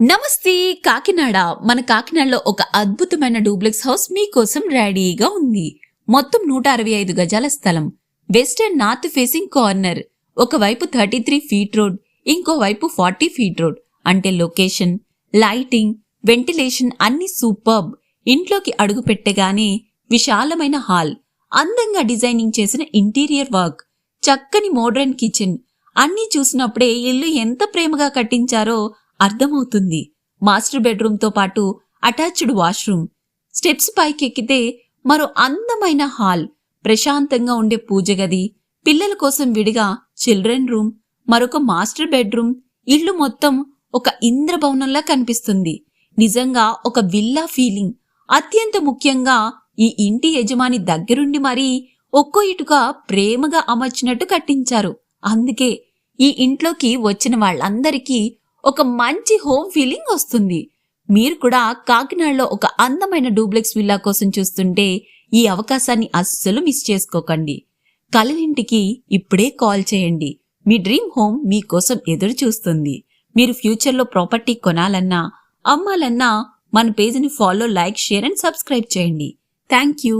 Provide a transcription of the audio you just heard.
నమస్తే కాకినాడ. మన కాకినాడలో ఒక అద్భుతమైన డూప్లెక్స్ హౌస్ మీకోసం రెడీగా ఉంది. మొత్తం 165 గజాల స్థలం, వెస్టర్న్ నార్త్ ఫేసింగ్ కార్నర్. ఒకవైపు 33 ఫీట్ రోడ్, ఇంకోవైపు 40 ఫీట్ రోడ్. అంటే లొకేషన్, లైటింగ్, వెంటిలేషన్ అన్ని సూపర్బ్. ఇంట్లోకి అడుగు పెట్టగానే విశాలమైన హాల్, అందంగా డిజైనింగ్ చేసిన ఇంటీరియర్ వర్క్, చక్కని మోడ్రన్ కిచెన్ అన్నీ చూసినప్పుడే ఇల్లు ఎంత ప్రేమగా కట్టించారో అర్థమవుతుంది. మాస్టర్ బెడ్రూమ్ తో పాటు అటాచ్డ్ వాష్రూమ్, స్టెప్స్ పైకెక్కితే మరో అందమైన హాల్, ప్రశాంతంగా ఉండే పూజ గది, పిల్లల కోసం విడిగా చిల్డ్రన్ రూమ్, మరొక మాస్టర్ బెడ్రూమ్. ఇల్లు మొత్తం ఒక ఇంద్రభవనంలా కనిపిస్తుంది. నిజంగా ఒక విల్లా ఫీలింగ్. అత్యంత ముఖ్యంగా ఈ ఇంటి యజమాని దగ్గరుండి మరీ ఒక్కో ఇటుక ప్రేమగా అమర్చినట్టు కట్టించారు. అందుకే ఈ ఇంట్లోకి వచ్చిన వాళ్ళందరికీ ఒక మంచి హోమ్ ఫీలింగ్ వస్తుంది. మీరు కూడా కాకినాడలో ఒక అందమైన డూప్లెక్స్ విల్లా కోసం చూస్తుంటే ఈ అవకాశాన్ని అస్సలు మిస్ చేసుకోకండి. కలలింటికి ఇప్పుడే కాల్ చేయండి. మీ డ్రీమ్ హోమ్ మీకోసం ఎదురు చూస్తుంది. మీరు ఫ్యూచర్లో ప్రాపర్టీ కొనాలన్నా, అమ్మాలన్నా మన పేజీని follow, like, share and subscribe చేయండి. Thank you.